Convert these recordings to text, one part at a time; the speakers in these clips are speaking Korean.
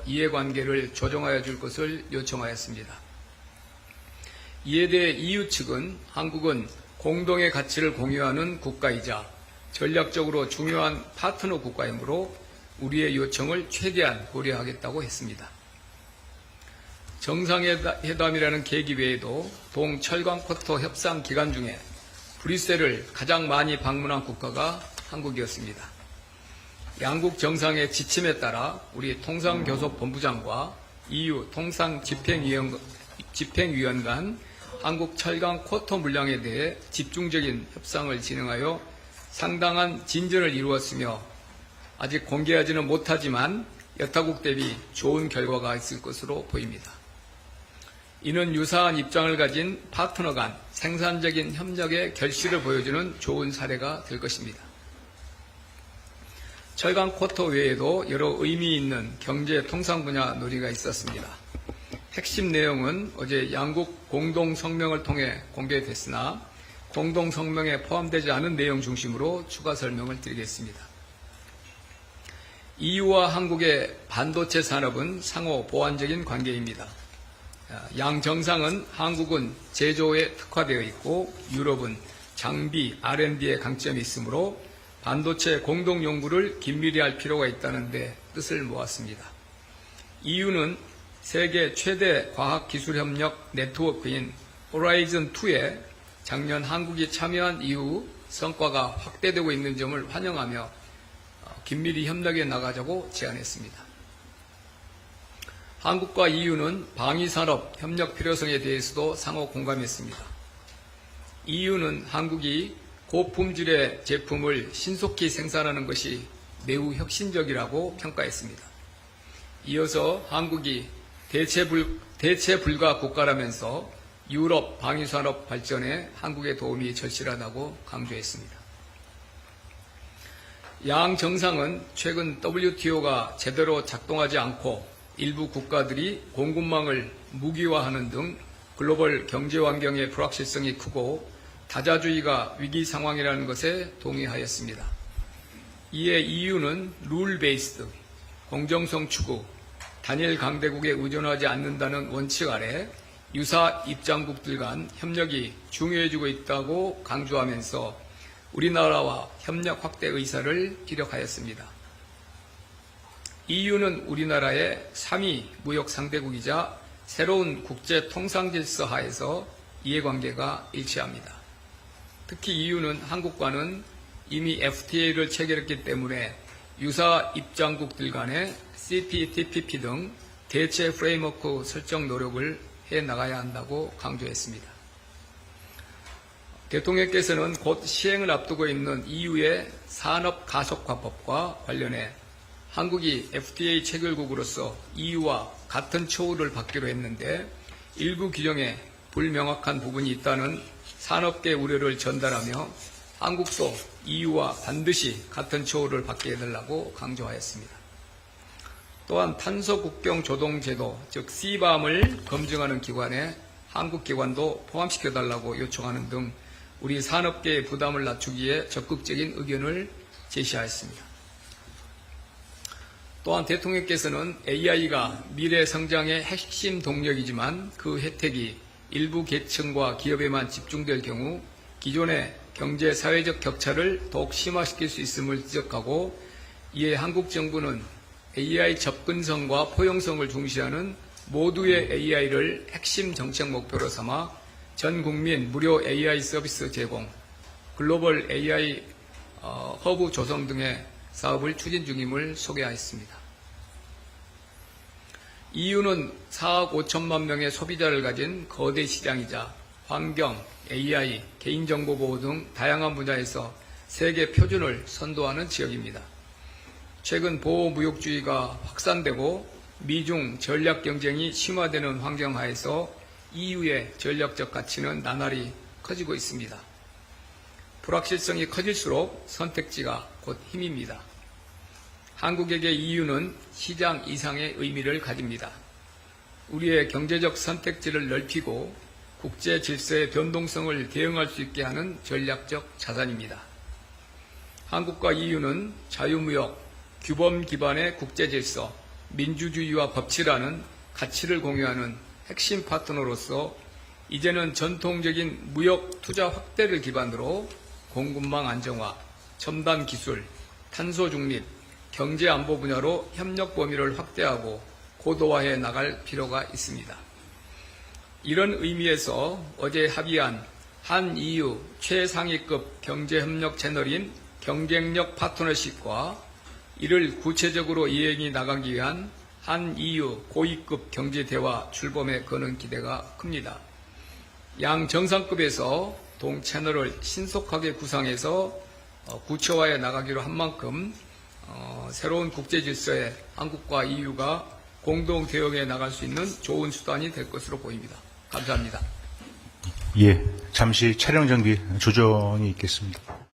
이해관계를 조정하여 줄 것을 요청하였습니다. 이에 대해 EU 측은 한국은 공동의 가치를 공유하는 국가이자 전략적으로 중요한 파트너 국가이므로 우리의 요청을 최대한 고려하겠다고 했습니다. 정상회담이라는 계기 외에도 동철강 쿼터 협상 기간 중에 브뤼셀을 가장 많이 방문한 국가가 한국이었습니다. 양국 정상의 지침에 따라 우리 통상교섭본부장과 EU 통상집행위원 간 한국 철강 쿼터 물량에 대해 집중적인 협상을 진행하여 상당한 진전을 이루었으며 아직 공개하지는 못하지만 여타국 대비 좋은 결과가 있을 것으로 보입니다. 이는 유사한 입장을 가진 파트너 간 생산적인 협력의 결실을 보여주는 좋은 사례가 될 것입니다. 철강 쿼터 외에도 여러 의미 있는 경제 통상 분야 논의가 있었습니다. 핵심 내용은 어제 양국 공동성명을 통해 공개됐으나 공동성명에 포함되지 않은 내용 중심으로 추가 설명을 드리겠습니다. EU와 한국의 반도체 산업은 상호 보완적인 관계입니다. 양 정상은 한국은 제조에 특화되어 있고 유럽은 장비, R&D에 강점이 있으므로 반도체 공동 연구를 긴밀히 할 필요가 있다는 데 뜻을 모았습니다. EU는 세계 최대 과학기술협력 네트워크인 호라이즌2에 작년 한국이 참여한 이후 성과가 확대되고 있는 점을 환영하며 긴밀히 협력해 나가자고 제안했습니다. 한국과 EU는 방위산업 협력 필요성에 대해서도 상호 공감했습니다. EU는 한국이 고품질의 제품을 신속히 생산하는 것이 매우 혁신적이라고 평가했습니다. 이어서 한국이 대체 불가 국가라면서 유럽 방위산업 발전에 한국의 도움이 절실하다고 강조했습니다. 양 정상은 최근 WTO가 제대로 작동하지 않고 일부 국가들이 공급망을 무기화하는 등 글로벌 경제 환경의 불확실성이 크고 다자주의가 위기 상황이라는 것에 동의하였습니다. 이에 EU는 룰 베이스드, 공정성 추구, 단일 강대국에 의존하지 않는다는 원칙 아래 유사 입장국들 간 협력이 중요해지고 있다고 강조하면서 우리나라와 협력 확대 의사를 기력하였습니다. EU는 우리나라의 3위 무역 상대국이자 새로운 국제 통상 질서 하에서 이해관계가 일치합니다. 특히 EU는 한국과는 이미 FTA를 체결했기 때문에 유사 입장국들 간의 CPTPP 등 대체 프레임워크 설정 노력을 해나가야 한다고 강조했습니다. 대통령께서는 곧 시행을 앞두고 있는 EU의 산업가속화법과 관련해 한국이 FTA 체결국으로서 EU와 같은 처우를 받기로 했는데 일부 규정에 불명확한 부분이 있다는 산업계 우려를 전달하며 한국도 EU와 반드시 같은 처우를 받게 해달라고 강조하였습니다. 또한 탄소국경 조동제도, 즉 CBAM을 검증하는 기관에 한국 기관도 포함시켜달라고 요청하는 등 우리 산업계의 부담을 낮추기에 적극적인 의견을 제시하였습니다. 또한 대통령께서는 AI가 미래 성장의 핵심 동력이지만 그 혜택이 일부 계층과 기업에만 집중될 경우 기존의 경제 사회적 격차를 더욱 심화시킬 수 있음을 지적하고 이에 한국 정부는 AI 접근성과 포용성을 중시하는 모두의 AI를 핵심 정책 목표로 삼아 전 국민 무료 AI 서비스 제공, 글로벌 AI 허브 조성 등의 사업을 추진 중임을 소개하였습니다. EU는 4억 5천만 명의 소비자를 가진 거대 시장이자 환경, AI, 개인정보보호 등 다양한 분야에서 세계 표준을 선도하는 지역입니다. 최근 보호무역주의가 확산되고 미중 전략 경쟁이 심화되는 환경 하에서 EU의 전략적 가치는 나날이 커지고 있습니다. 불확실성이 커질수록 선택지가 곧 힘입니다. 한국에게 EU는 시장 이상의 의미를 가집니다. 우리의 경제적 선택지를 넓히고 국제 질서의 변동성을 대응할 수 있게 하는 전략적 자산입니다. 한국과 EU는 자유무역, 규범 기반의 국제 질서, 민주주의와 법치라는 가치를 공유하는 핵심 파트너로서 이제는 전통적인 무역 투자 확대를 기반으로 공급망 안정화, 첨단 기술, 탄소 중립, 경제 안보 분야로 협력 범위를 확대하고 고도화해 나갈 필요가 있습니다. 이런 의미에서 어제 합의한 한 EU 최상위급 경제협력 채널인 경쟁력 파트너십과 이를 구체적으로 이행해 나가기 위한 한 EU 고위급 경제대화 출범에 거는 기대가 큽니다. 양 정상급에서 동 채널을 신속하게 구상해서 구체화해 나가기로 한 만큼 새로운 국제 질서에 한국과 EU가 공동 대응해 나갈 수 있는 좋은 수단이 될 것으로 보입니다. 감사합니다. 예, 잠시 촬영 정비 조정이 있겠습니다.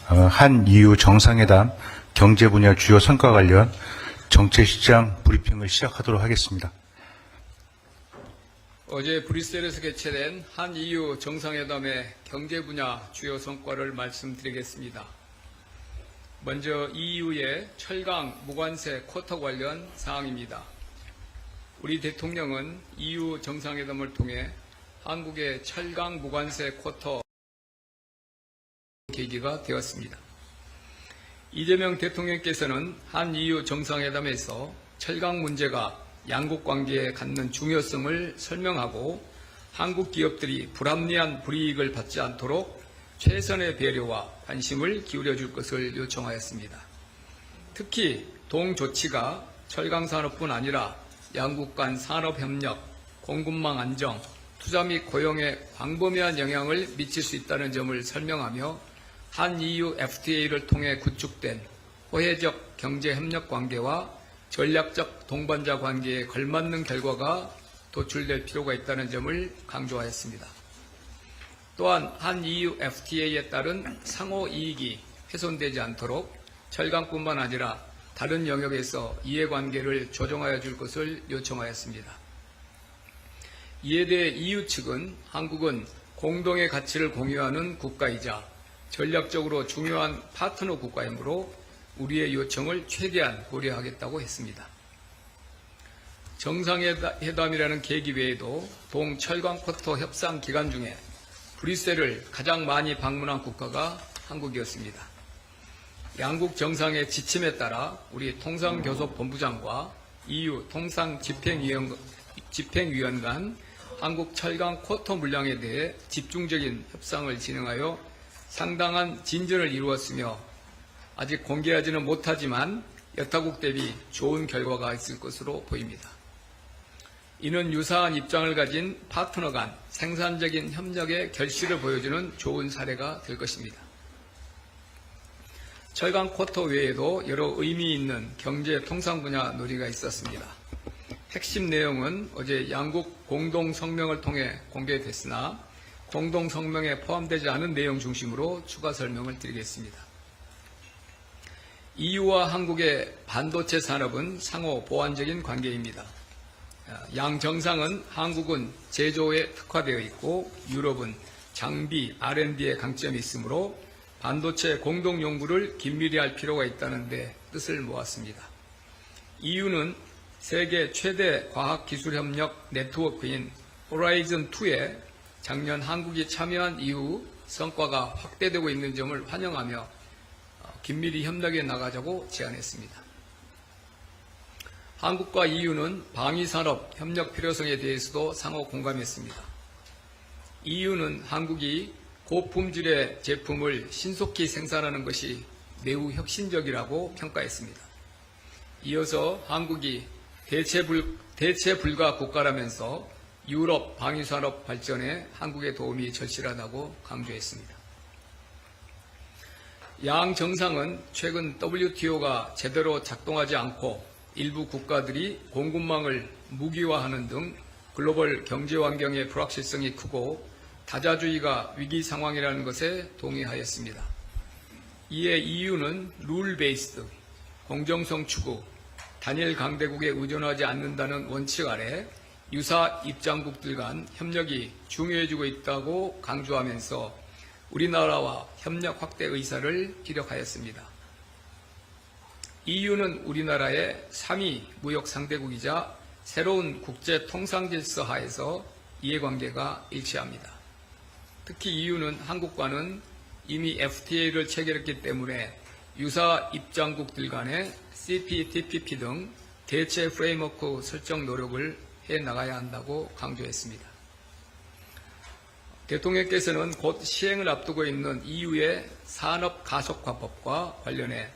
한 EU 정상회담 경제 분야 주요 성과 관련 정책시장 브리핑을 시작하도록 하겠습니다. 어제 브뤼셀에서 개최된 한 EU 정상회담의 경제 분야 주요 성과를 말씀드리겠습니다. 먼저 EU의 철강 무관세 쿼터 관련 사항입니다. 우리 대통령은 EU 정상회담을 통해 한국의 철강 무관세 쿼터 계기가 되었습니다. 이재명 대통령께서는 한 EU 정상회담에서 철강 문제가 양국 관계에 갖는 중요성을 설명하고 한국 기업들이 불합리한 불이익을 받지 않도록 최선의 배려와 관심을 기울여 줄 것을 요청하였습니다. 특히 동조치가 철강 산업뿐 아니라 양국 간 산업협력, 공급망 안정, 투자 및 고용에 광범위한 영향을 미칠 수 있다는 점을 설명하며 한 EU FTA를 통해 구축된 호혜적 경제협력 관계와 전략적 동반자 관계에 걸맞는 결과가 도출될 필요가 있다는 점을 강조하였습니다. 또한 한 EU FTA에 따른 상호 이익이 훼손되지 않도록 철강뿐만 아니라 다른 영역에서 이해관계를 조정하여 줄 것을 요청하였습니다. 이에 대해 EU 측은 한국은 공동의 가치를 공유하는 국가이자 전략적으로 중요한 파트너 국가이므로 우리의 요청을 최대한 고려하겠다고 했습니다. 정상회담이라는 계기 외에도 동철강 쿼터 협상 기간 중에 브뤼셀을 가장 많이 방문한 국가가 한국이었습니다. 양국 정상의 지침에 따라 우리 통상교섭본부장과 EU 통상집행위원 간 한국 철강 쿼터 물량에 대해 집중적인 협상을 진행하여 상당한 진전을 이루었으며 아직 공개하지는 못하지만 여타국 대비 좋은 결과가 있을 것으로 보입니다. 이는 유사한 입장을 가진 파트너 간 생산적인 협력의 결실을 보여주는 좋은 사례가 될 것입니다. 철강 쿼터 외에도 여러 의미 있는 경제 통상 분야 논의가 있었습니다. 핵심 내용은 어제 양국 공동 성명을 통해 공개됐으나 공동 성명에 포함되지 않은 내용 중심으로 추가 설명을 드리겠습니다. EU와 한국의 반도체 산업은 상호 보완적인 관계입니다. 양 정상은 한국은 제조에 특화되어 있고 유럽은 장비, R&D에 강점이 있으므로 반도체 공동 연구를 긴밀히 할 필요가 있다는 데 뜻을 모았습니다. EU는 세계 최대 과학기술협력 네트워크인 호라이즌2에 작년 한국이 참여한 이후 성과가 확대되고 있는 점을 환영하며 긴밀히 협력해 나가자고 제안했습니다. 한국과 EU는 방위산업 협력 필요성에 대해서도 상호 공감했습니다. EU는 한국이 고품질의 제품을 신속히 생산하는 것이 매우 혁신적이라고 평가했습니다. 이어서 한국이 대체 불가 국가라면서 유럽 방위산업 발전에 한국의 도움이 절실하다고 강조했습니다. 양 정상은 최근 WTO가 제대로 작동하지 않고 일부 국가들이 공급망을 무기화하는 등 글로벌 경제 환경의 불확실성이 크고 다자주의가 위기 상황이라는 것에 동의하였습니다. 이에 EU는 룰 베이스드, 공정성 추구, 단일 강대국에 의존하지 않는다는 원칙 아래 유사 입장국들 간 협력이 중요해지고 있다고 강조하면서 우리나라와 협력 확대 의사를 피력하였습니다. EU는 우리나라의 3위 무역 상대국이자 새로운 국제 통상 질서 하에서 이해관계가 일치합니다. 특히 EU는 한국과는 이미 FTA를 체결했기 때문에 유사 입장국들 간의 CPTPP 등 대체 프레임워크 설정 노력을 해나가야 한다고 강조했습니다. 대통령께서는 곧 시행을 앞두고 있는 EU의 산업 가속화법과 관련해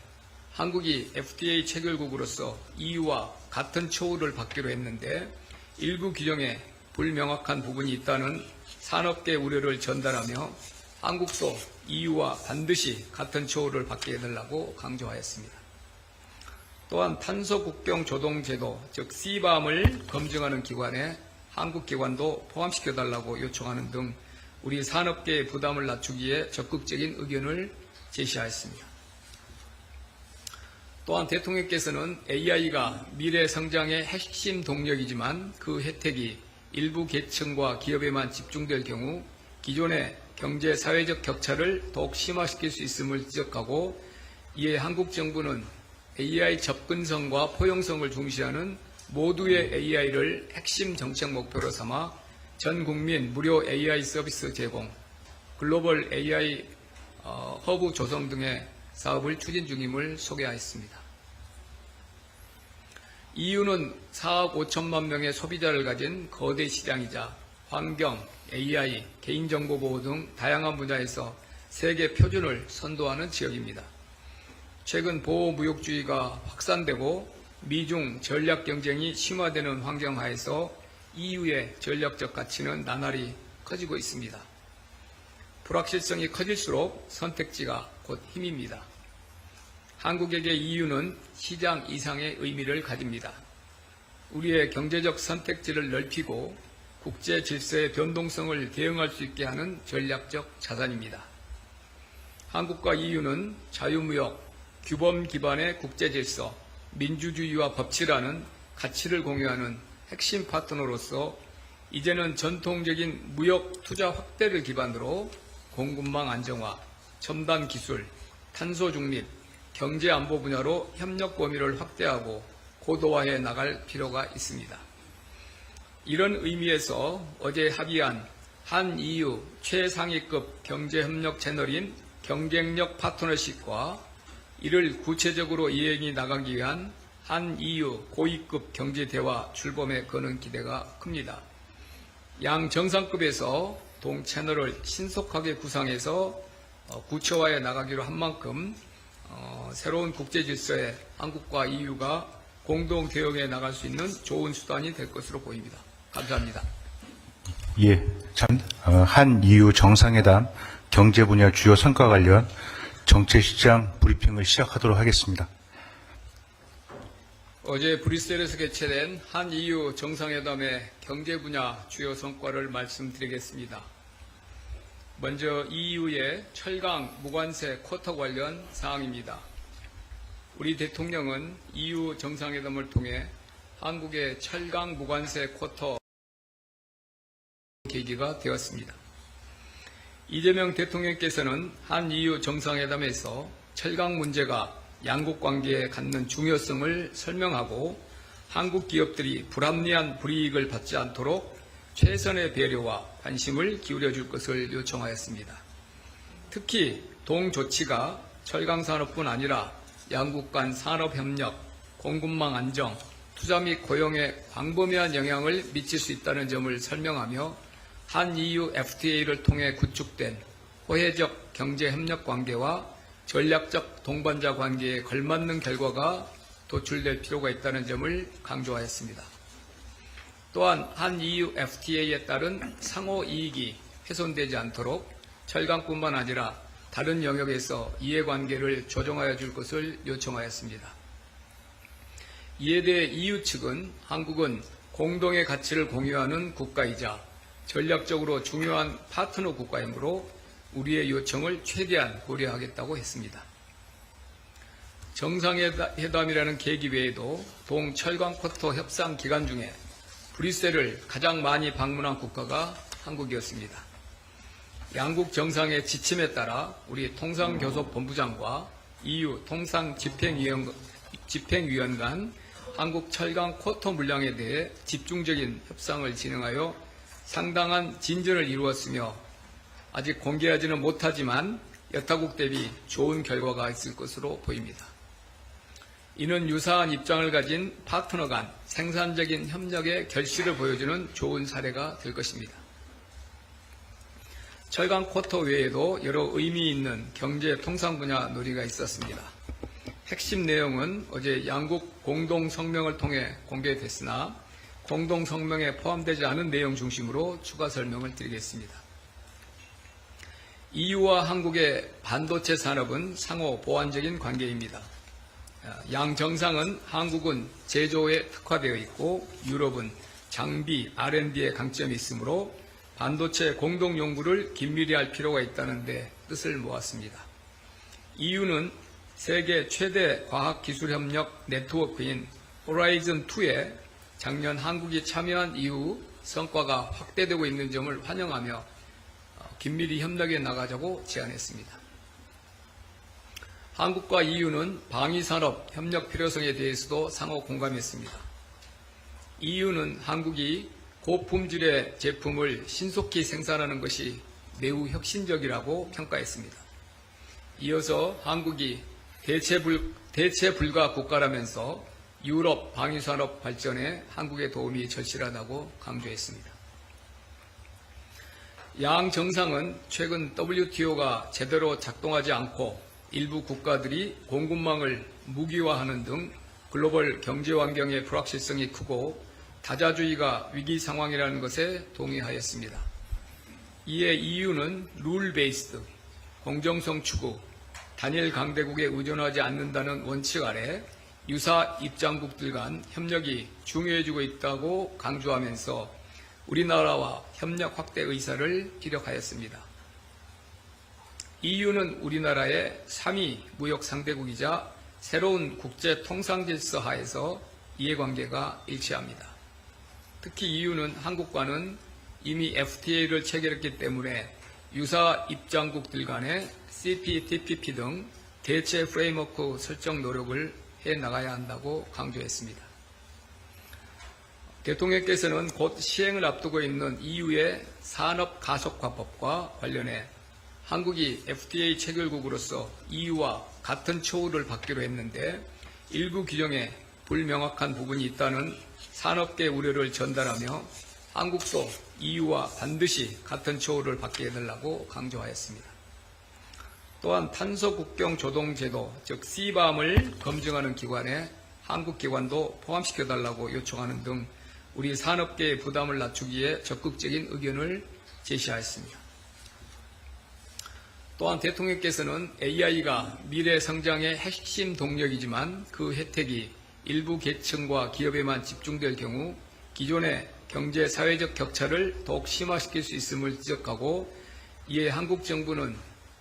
한국이 FTA 체결국으로서 EU와 같은 처우를 받기로 했는데 일부 규정에 불명확한 부분이 있다는 산업계 우려를 전달하며 한국도 EU와 반드시 같은 처우를 받게 해달라고 강조하였습니다. 또한 탄소 국경 조동 제도, 즉 CBAM을 검증하는 기관에 한국 기관도 포함시켜달라고 요청하는 등 우리 산업계의 부담을 낮추기에 적극적인 의견을 제시하였습니다. 또한 대통령께서는 AI가 미래 성장의 핵심 동력이지만 그 혜택이 일부 계층과 기업에만 집중될 경우 기존의 경제 사회적 격차를 더욱 심화시킬 수 있음을 지적하고, 이에 한국 정부는 AI 접근성과 포용성을 중시하는 모두의 AI를 핵심 정책 목표로 삼아 전 국민 무료 AI 서비스 제공, 글로벌 AI 허브 조성 등의 사업을 추진 중임을 소개하였습니다. EU는 4억 5천만 명의 소비자를 가진 거대 시장이자 환경, AI, 개인정보 보호 등 다양한 분야에서 세계 표준을 선도하는 지역입니다. 최근 보호무역주의가 확산되고 미중 전략 경쟁이 심화되는 환경 하에서 EU의 전략적 가치는 나날이 커지고 있습니다. 불확실성이 커질수록 선택지가 곧 힘입니다. 한국에게 EU는 시장 이상의 의미를 가집니다. 우리의 경제적 선택지를 넓히고 국제 질서의 변동성을 대응할 수 있게 하는 전략적 자산입니다. 한국과 EU는 자유무역, 규범 기반의 국제 질서, 민주주의와 법치라는 가치를 공유하는 핵심 파트너로서 이제는 전통적인 무역 투자 확대를 기반으로 공급망 안정화, 첨단 기술, 탄소 중립, 경제 안보 분야로 협력 범위를 확대하고 고도화해 나갈 필요가 있습니다. 이런 의미에서 어제 합의한 한 EU 최상위급 경제협력 채널인 경쟁력 파트너십과 이를 구체적으로 이행해 나가기 위한 한 EU 고위급 경제대화 출범에 거는 기대가 큽니다. 양 정상급에서 동 채널을 신속하게 구상해서 구체화해 나가기로 한 만큼 새로운 국제 질서에 한국과 EU가 공동 대응해 나갈 수 있는 좋은 수단이 될 것으로 보입니다. 감사합니다. 예, 한 EU 정상회담 경제 분야 주요 성과 관련 정책시장 브리핑을 시작하도록 하겠습니다. 어제 브뤼셀에서 개최된 한 EU 정상회담의 경제 분야 주요 성과를 말씀드리겠습니다. 먼저 EU의 철강 무관세 쿼터 관련 사항입니다. 우리 대통령은 EU 정상회담을 통해 한국의 철강 무관세 쿼터 계기가 되었습니다. 이재명 대통령께서는 한 EU 정상회담에서 철강 문제가 양국 관계에 갖는 중요성을 설명하고 한국 기업들이 불합리한 불이익을 받지 않도록 최선의 배려와 관심을 기울여줄 것을 요청하였습니다. 특히 동조치가 철강산업뿐 아니라 양국 간 산업협력, 공급망 안정, 투자 및 고용에 광범위한 영향을 미칠 수 있다는 점을 설명하며 한 EU FTA를 통해 구축된 호혜적 경제협력 관계와 전략적 동반자 관계에 걸맞는 결과가 도출될 필요가 있다는 점을 강조하였습니다. 또한 한 EU FTA에 따른 상호 이익이 훼손되지 않도록 철강뿐만 아니라 다른 영역에서 이해관계를 조정하여 줄 것을 요청하였습니다. 이에 대해 EU 측은 한국은 공동의 가치를 공유하는 국가이자 전략적으로 중요한 파트너 국가이므로 우리의 요청을 최대한 고려하겠다고 했습니다. 정상회담이라는 계기 외에도 동철강 쿼터 협상 기간 중에 브뤼셀을 가장 많이 방문한 국가가 한국이었습니다. 양국 정상의 지침에 따라 우리 통상교섭본부장과 EU 통상집행위원 간 한국 철강 쿼터 물량에 대해 집중적인 협상을 진행하여 상당한 진전을 이루었으며 아직 공개하지는 못하지만 여타국 대비 좋은 결과가 있을 것으로 보입니다. 이는 유사한 입장을 가진 파트너 간 생산적인 협력의 결실을 보여주는 좋은 사례가 될 것입니다. 철강 쿼터 외에도 여러 의미 있는 경제 통상 분야 논의가 있었습니다. 핵심 내용은 어제 양국 공동성명을 통해 공개됐으나 공동성명에 포함되지 않은 내용 중심으로 추가 설명을 드리겠습니다. EU와 한국의 반도체 산업은 상호 보완적인 관계입니다. 양 정상은 한국은 제조에 특화되어 있고 유럽은 장비, R&D에 강점이 있으므로 반도체 공동 연구를 긴밀히 할 필요가 있다는 데 뜻을 모았습니다. EU는 세계 최대 과학기술협력 네트워크인 호라이즌2에 작년 한국이 참여한 이후 성과가 확대되고 있는 점을 환영하며 긴밀히 협력해 나가자고 제안했습니다. 한국과 EU는 방위산업 협력 필요성에 대해서도 상호 공감했습니다. EU는 한국이 고품질의 제품을 신속히 생산하는 것이 매우 혁신적이라고 평가했습니다. 이어서 한국이 대체 불가 국가라면서 유럽 방위산업 발전에 한국의 도움이 절실하다고 강조했습니다. 양 정상은 최근 WTO가 제대로 작동하지 않고 일부 국가들이 공급망을 무기화하는 등 글로벌 경제 환경의 불확실성이 크고 다자주의가 위기 상황이라는 것에 동의하였습니다. 이에 EU는 룰 베이스드, 공정성 추구, 단일 강대국에 의존하지 않는다는 원칙 아래 유사 입장국들 간 협력이 중요해지고 있다고 강조하면서 우리나라와 협력 확대 의사를 피력하였습니다. EU는 우리나라의 3위 무역 상대국이자 새로운 국제 통상 질서 하에서 이해관계가 일치합니다. 특히 EU는 한국과는 이미 FTA를 체결했기 때문에 유사 입장국들 간의 CPTPP 등 대체 프레임워크 설정 노력을 해나가야 한다고 강조했습니다. 대통령께서는 곧 시행을 앞두고 있는 EU의 산업 가속화법과 관련해 한국이 FTA 체결국으로서 EU와 같은 처우를 받기로 했는데 일부 규정에 불명확한 부분이 있다는 산업계 우려를 전달하며 한국도 EU와 반드시 같은 처우를 받게 해달라고 강조하였습니다. 또한 탄소 국경 조동 제도, 즉 CBAM을 검증하는 기관에 한국 기관도 포함시켜달라고 요청하는 등 우리 산업계의 부담을 낮추기에 적극적인 의견을 제시하였습니다. 또한 대통령께서는 AI가 미래 성장의 핵심 동력이지만 그 혜택이 일부 계층과 기업에만 집중될 경우 기존의 경제 사회적 격차를 더욱 심화시킬 수 있음을 지적하고 이에 한국 정부는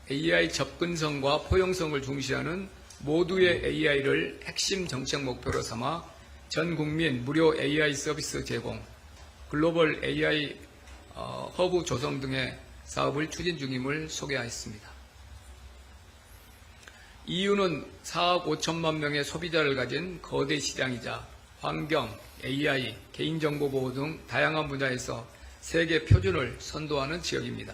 AI 접근성과 포용성을 중시하는 모두의 AI를 핵심 정책 목표로 삼아 전 국민 무료 AI 서비스 제공, 글로벌 AI 허브 조성 등의 사업을 추진 중임을 소개하였습니다. EU는 4억 5천만 명의 소비자를 가진 거대 시장이자 환경, AI, 개인정보보호 등 다양한 분야에서 세계 표준을 선도하는 지역입니다.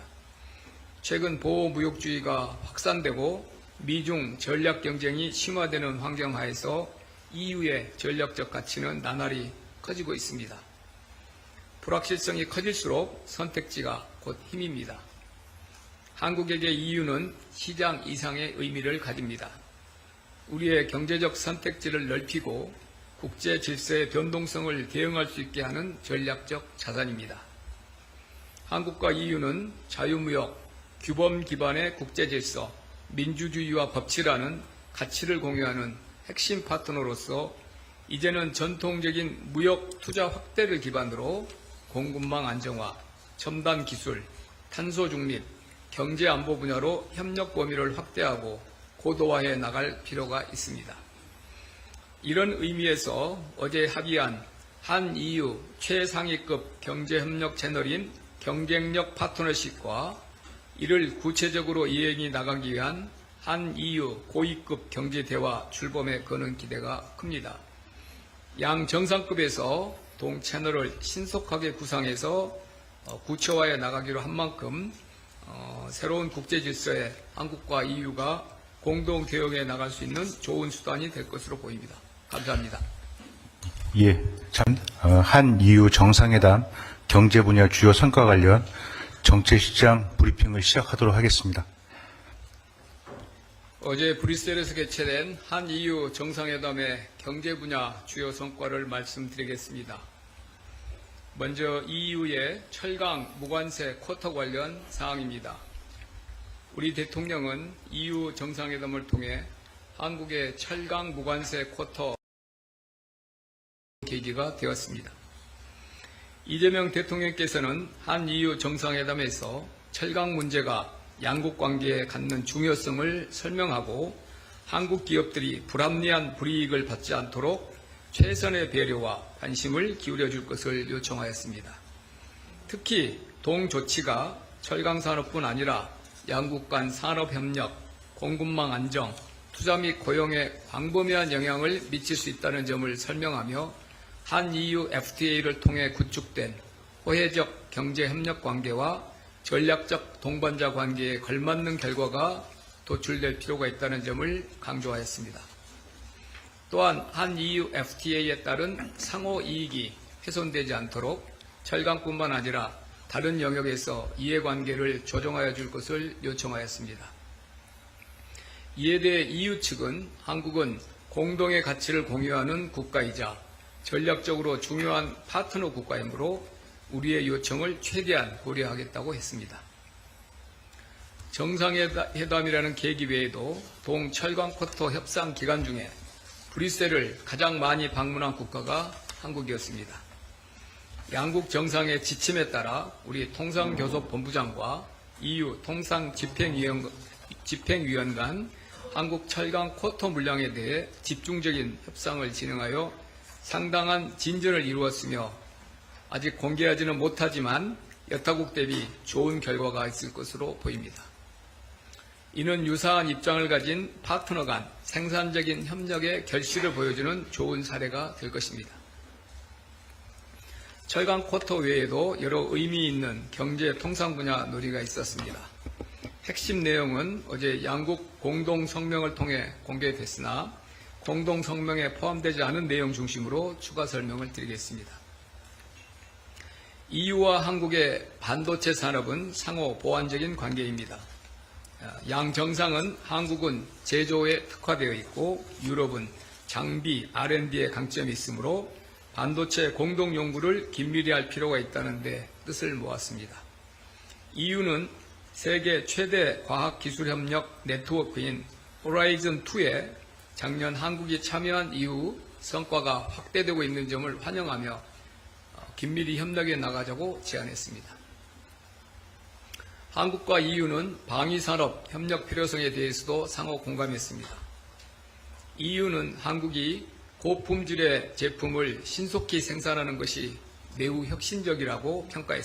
최근 보호무역주의가 확산되고 미중 전략 경쟁이 심화되는 환경 하에서 EU의 전략적 가치는 나날이 커지고 있습니다. 불확실성이 커질수록 선택지가 곧 힘입니다. 한국에게 EU는 시장 이상의 의미를 가집니다. 우리의 경제적 선택지를 넓히고 국제 질서의 변동성을 대응할 수 있게 하는 전략적 자산입니다. 한국과 EU는 자유무역, 규범 기반의 국제 질서, 민주주의와 법치라는 가치를 공유하는 핵심 파트너로서 이제는 전통적인 무역 투자 확대를 기반으로 공급망 안정화, 첨단 기술, 탄소 중립, 경제 안보 분야로 협력 범위를 확대하고 고도화해 나갈 필요가 있습니다. 이런 의미에서 어제 합의한 한 EU 최상위급 경제협력 채널인 경쟁력 파트너십과 이를 구체적으로 이행해 나가기 위한 한 EU 고위급 경제대화 출범에 거는 기대가 큽니다. 양 정상급에서 동 채널을 신속하게 구상해서 구체화해 나가기로 한 만큼 새로운 국제 질서에 한국과 EU가 공동 대응해 나갈 수 있는 좋은 수단이 될 것으로 보입니다. 감사합니다. 예, 한 EU 정상회담 경제 분야 주요 성과 관련 정책시장 브리핑을 시작하도록 하겠습니다. 어제 브뤼셀에서 개최된 한 EU 정상회담의 경제 분야 주요 성과를 말씀드리겠습니다. 먼저 EU의 철강 무관세 쿼터 관련 사항입니다. 우리 대통령은 EU 정상회담을 통해 한국의 철강 무관세 쿼터 계기가 되었습니다. 이재명 대통령께서는 한 EU 정상회담에서 철강 문제가 양국 관계에 갖는 중요성을 설명하고 한국 기업들이 불합리한 불이익을 받지 않도록 최선의 배려와 관심을 기울여 줄 것을 요청하였습니다. 특히 동조치가 철강산업뿐 아니라 양국 간 산업협력, 공급망 안정, 투자 및 고용에 광범위한 영향을 미칠 수 있다는 점을 설명하며 한-EU FTA를 통해 구축된 호혜적 경제협력 관계와 전략적 동반자 관계에 걸맞는 결과가 도출될 필요가 있다는 점을 강조하였습니다. 또한 한-EU FTA에 따른 상호 이익이 훼손되지 않도록 철강뿐만 아니라 다른 영역에서 이해관계를 조정하여 줄 것을 요청하였습니다. 이에 대해 EU 측은 한국은 공동의 가치를 공유하는 국가이자 전략적으로 중요한 파트너 국가이므로 우리의 요청을 최대한 고려하겠다고 했습니다. 정상회담이라는 계기 외에도 동철강 쿼터 협상 기간 중에 브뤼셀을 가장 많이 방문한 국가가 한국이었습니다. 양국 정상의 지침에 따라 우리 통상교섭본부장과 EU 통상집행위원 간 한국 철강 쿼터 물량에 대해 집중적인 협상을 진행하여 상당한 진전을 이루었으며 아직 공개하지는 못하지만 여타국 대비 좋은 결과가 있을 것으로 보입니다. 이는 유사한 입장을 가진 파트너 간 생산적인 협력의 결실을 보여주는 좋은 사례가 될 것입니다. 철강 쿼터 외에도 여러 의미 있는 경제 통상 분야 논의가 있었습니다. 핵심 내용은 어제 양국 공동성명을 통해 공개됐으나 공동성명에 포함되지 않은 내용 중심으로 추가 설명을 드리겠습니다. EU와 한국의 반도체 산업은 상호 보완적인 관계입니다. 양 정상은 한국은 제조에 특화되어 있고 유럽은 장비, R&D에 강점이 있으므로 반도체 공동 연구를 긴밀히 할 필요가 있다는 데 뜻을 모았습니다. EU는 세계 최대 과학기술협력 네트워크인 호라이즌2에 작년 한국이 참여한 이후 성과가 확대되고 있는 점을 환영하며 긴밀히 협력해 나가자고 제안했습니다. 한국과 EU는 방위산업 협력 필요성에 대해서도 상호 공감했습니다. EU는 한국이 고품질의 제품을 신속히 생산하는 것이 매우 혁신적이라고 평가했습니다.